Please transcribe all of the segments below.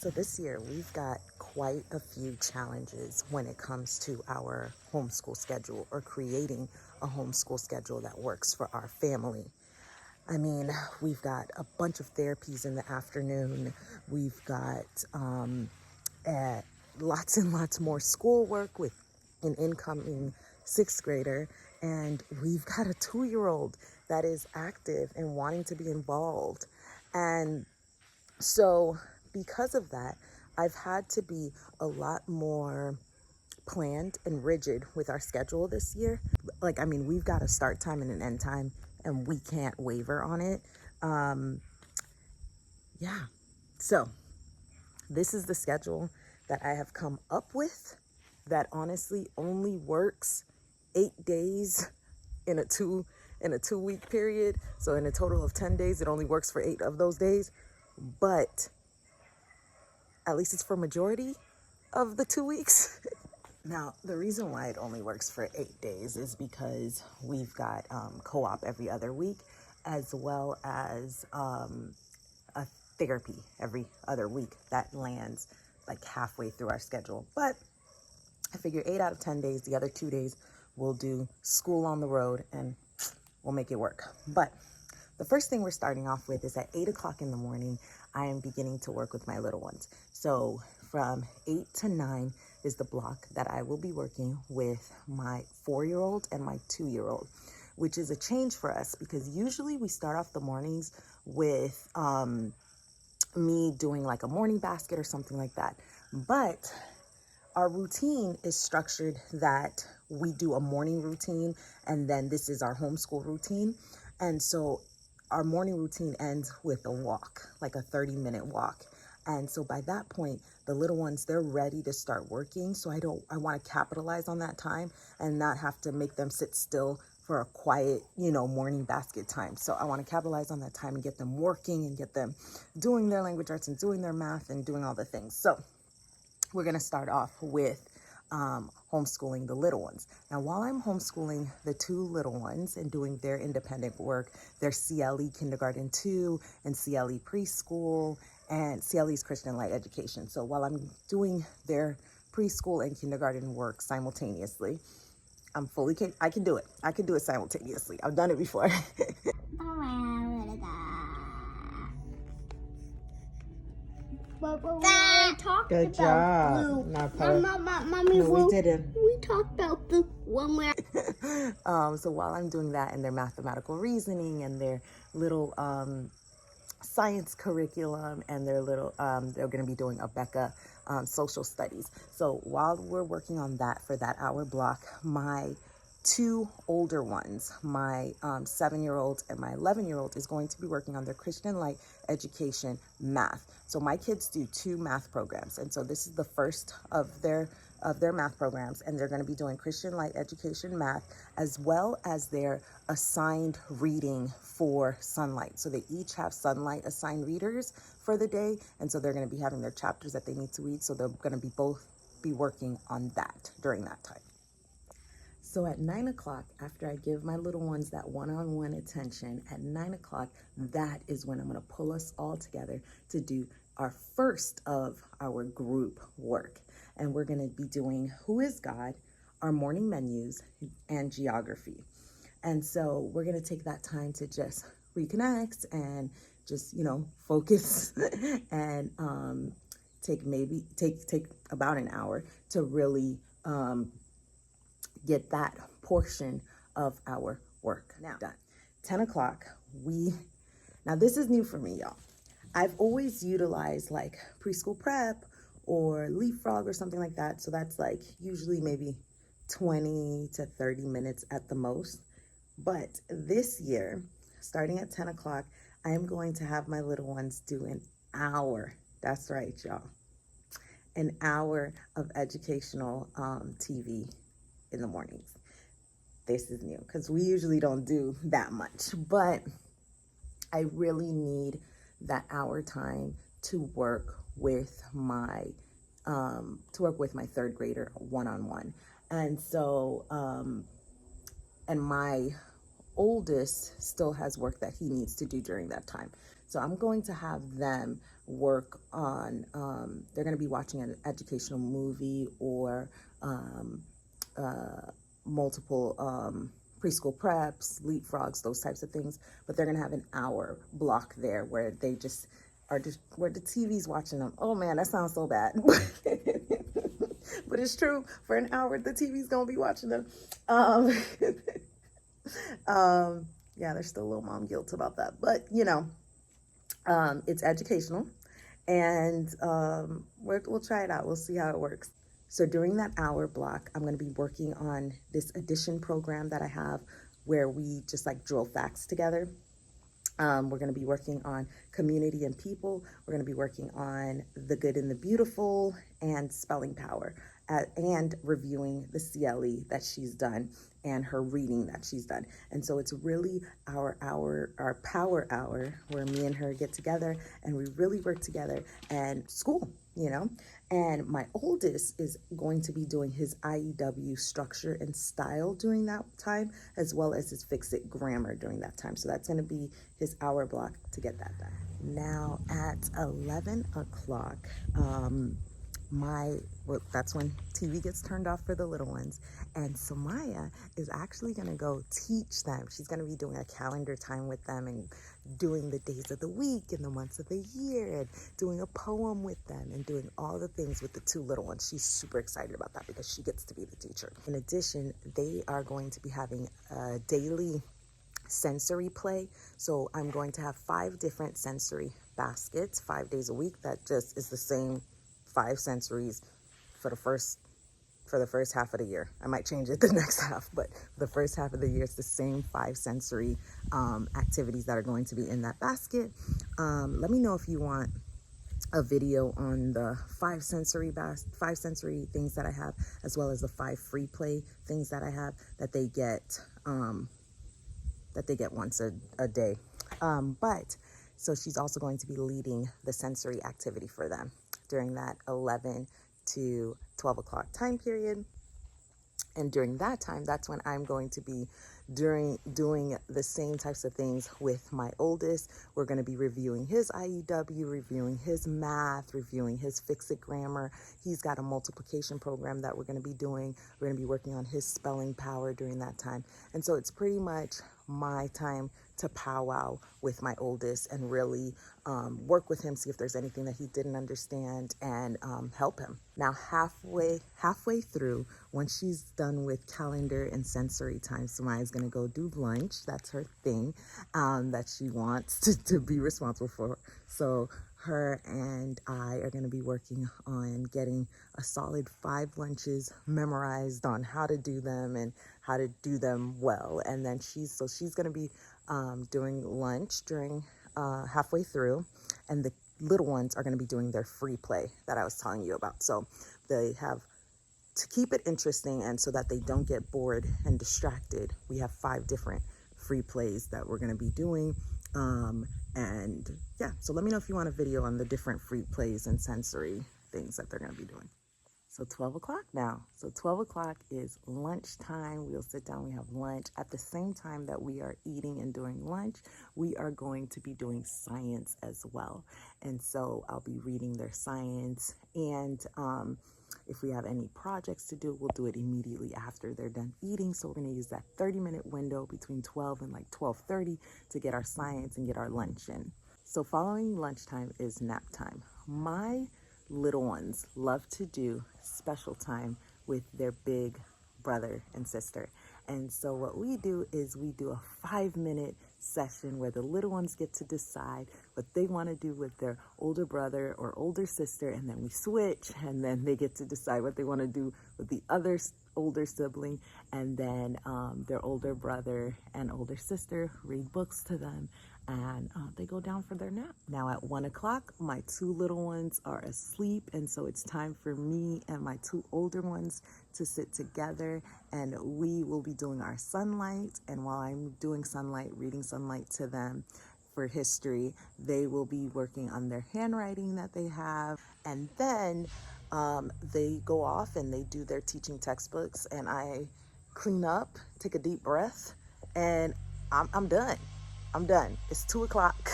So this year we've got quite a few challenges when it comes to our homeschool schedule or creating a homeschool schedule that works for our family. I mean, we've got a bunch of therapies in the afternoon. We've got lots and lots more schoolwork with an incoming sixth grader. And we've got a 2-year-old that is active and wanting to be involved. And so because of that, I've had to be a lot more planned and rigid with our schedule this year. We've got a start time and an end time, and we can't waver on it. So this is the schedule that I have come up with that honestly only works 8 days in a 2-week period. So in a total of 10 days, it only works for 8 of those days. But at least it's for majority of the 2 weeks. Now, the reason why it only works for 8 days is because we've got co-op every other week, as well as a therapy every other week that lands like halfway through our schedule. But I figure 8 out of 10 days, the other 2 days, we'll do school on the road and we'll make it work. But the first thing we're starting off with is at 8 o'clock in the morning, I am beginning to work with my little ones. So from 8 to 9 is the block that I will be working with my 4-year-old and my 2-year-old, which is a change for us because usually we start off the mornings with me doing like a morning basket or something like that. But our routine is structured that we do a morning routine and then this is our homeschool routine. And so our morning routine ends with a walk, like a 30-minute walk. And so by that point, the little ones, they're ready to start working. So I want to capitalize on that time and not have to make them sit still for a quiet, morning basket time. So I want to capitalize on that time and get them working and get them doing their language arts and doing their math and doing all the things. So we're going to start off with homeschooling the little ones. Now, while I'm homeschooling the 2 little ones and doing their independent work, their CLE Kindergarten 2 and CLE Preschool and CLE's Christian Light Education. So while I'm doing their preschool and kindergarten work simultaneously, I can do it. I can do it simultaneously. I've done it before. We talked Good about job. blue. Mommy, no, we didn't. We talked about blue one where. So while I'm doing that and their mathematical reasoning and their little science curriculum and their little, they're going to be doing a Becca social studies. So while we're working on that for that hour block, my 2 older ones, my 7-year-old and my 11-year-old is going to be working on their Christian Light Education math. So my kids do 2 math programs. And so this is the first of their math programs, and they're going to be doing Christian Light Education math as well as their assigned reading for Sunlight. So they each have Sunlight assigned readers for the day, and so they're going to be having their chapters that they need to read. So they're going to be both be working on that during that time. So at 9 o'clock, after I give my little ones that one-on-one attention, at 9 o'clock, that is when I'm going to pull us all together to do our first of our group work. And we're going to be doing Who is God, our morning menus, and geography. And so we're going to take that time to just reconnect and just, focus and take about an hour to really get that portion of our work now done. 10 o'clock, now this is new for me, y'all. I've always utilized like preschool prep or leapfrog or something like that. So that's like usually maybe 20 to 30 minutes at the most. But this year, starting at 10 o'clock, I am going to have my little ones do an hour. That's right, y'all. An hour of educational TV in the mornings. This is new because we usually don't do that much, but I really need that hour time to work with my 3rd grader one-on-one. And so and my oldest still has work that he needs to do during that time. So I'm going to have them work on, they're going to be watching an educational movie or multiple preschool preps, leapfrogs, those types of things. But they're going to have an hour block there where they just are just where the TV's watching them. Oh man, that sounds so bad. But it's true. For an hour, the TV's going to be watching them. Yeah, there's still a little mom guilt about that. But, it's educational. And we'll try it out. We'll see how it works. So during that hour block, I'm going to be working on this addition program that I have where we just like drill facts together. We're going to be working on community and people. We're going to be working on the good and the beautiful and spelling power and reviewing the CLE that she's done and her reading that she's done. And so it's really our power hour where me and her get together and we really work together and school, And my oldest is going to be doing his IEW structure and style during that time, as well as his Fix-It grammar during that time. So that's going to be his hour block to get that done. Now at 11 o'clock, that's when TV gets turned off for the little ones. And Samaya is actually going to go teach them. She's going to be doing a calendar time with them and doing the days of the week and the months of the year and doing a poem with them and doing all the things with the two little ones. She's super excited about that because she gets to be the teacher. In addition, they are going to be having a daily sensory play. So I'm going to have 5 different sensory baskets 5 days a week. That just is the same 5 sensories for the first half of the year. I might change it the next half, but the first half of the year, it's the same 5 sensory activities that are going to be in that basket. Let me know if you want a video on the 5 sensory things that I have, as well as the 5 free play things that I have that they get once a day. So she's also going to be leading the sensory activity for them during that 11 to 12 o'clock time period. And during that time, that's when I'm going to be doing the same types of things with my oldest. We're going to be reviewing his IEW, reviewing his math, reviewing his Fix-It grammar. He's got a multiplication program that we're going to be doing. We're going to be working on his spelling power during that time. And so it's pretty much my time to powwow with my oldest and really work with him, see if there's anything that he didn't understand, and help him. Now, halfway through, once she's done with calendar and sensory time, Samaya's gonna go do lunch. That's her thing that she wants to be responsible for. So her and I are gonna be working on getting a solid 5 lunches memorized on how to do them and how to do them well. And then she's gonna be doing lunch during halfway through, and the little ones are going to be doing their free play that I was telling you about. So they have to keep it interesting, and so that they don't get bored and distracted, we have 5 different free plays that we're going to be doing. And yeah, so let me know if you want a video on the different free plays and sensory things that they're going to be doing. So 12 o'clock now. So 12 o'clock is lunchtime. We'll sit down, we have lunch. At the same time that we are eating and doing lunch, we are going to be doing science as well. And so I'll be reading their science, and if we have any projects to do, we'll do it immediately after they're done eating. So we're going to use that 30-minute window between 12 and like 12:30 to get our science and get our lunch in. So following lunchtime is nap time. My little ones love to do special time with their big brother and sister. And so what we do is we do a 5-minute session where the little ones get to decide what they want to do with their older brother or older sister, and then we switch, and then they get to decide what they want to do with the other older sibling, and then their older brother and older sister read books to them, and they go down for their nap. Now at 1 o'clock, my 2 little ones are asleep, and so it's time for me and my 2 older ones to sit together, and we will be doing our sunlight. And while I'm doing sunlight, reading sunlight to them for history, they will be working on their handwriting that they have, and then they go off and they do their teaching textbooks, and I clean up, take a deep breath, and I'm done. I'm done. It's 2 o'clock.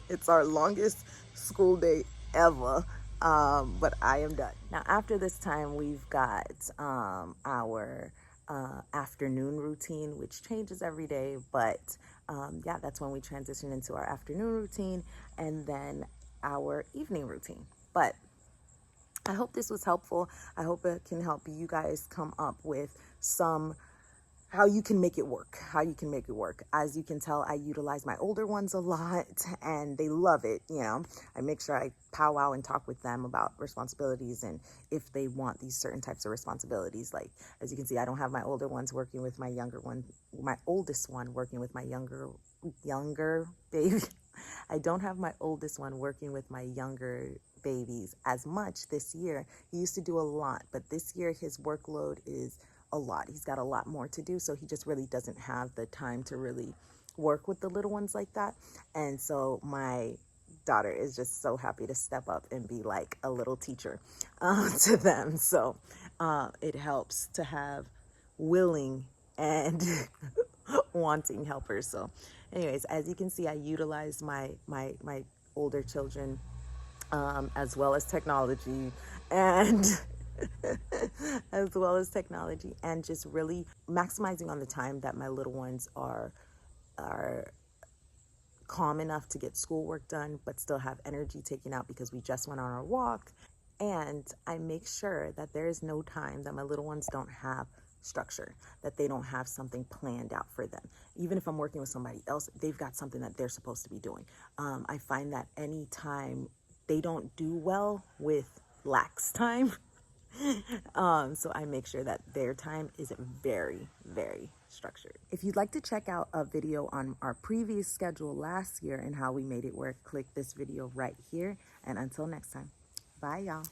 It's our longest school day ever. But I am done. Now, after this time, we've got our afternoon routine, which changes every day. But yeah, that's when we transition into our afternoon routine and then our evening routine. But I hope this was helpful. I hope it can help you guys come up with some how you can make it work, how you can make it work. As you can tell, I utilize my older ones a lot and they love it. You know, I make sure I powwow and talk with them about responsibilities and if they want these certain types of responsibilities. Like, as you can see, I don't have my older ones working with my younger one, my oldest one working with my younger baby. I don't have my oldest one working with my younger babies as much this year. He used to do a lot, but this year his workload is a lot. He's got a lot more to do, so he just really doesn't have the time to really work with the little ones like that. And so my daughter is just so happy to step up and be like a little teacher to them. So it helps to have willing and wanting helpers. So anyways, as you can see, I utilize my older children as well as technology and as well as technology and just really maximizing on the time that my little ones are calm enough to get schoolwork done but still have energy taken out because we just went on our walk. And I make sure that there is no time that my little ones don't have structure, that they don't have something planned out for them. Even if I'm working with somebody else, they've got something that they're supposed to be doing. I find that anytime they don't do well with lax time, so I make sure that their time is very, very structured. If you'd like to check out a video on our previous schedule last year and how we made it work, click this video right here. And until next time, bye y'all.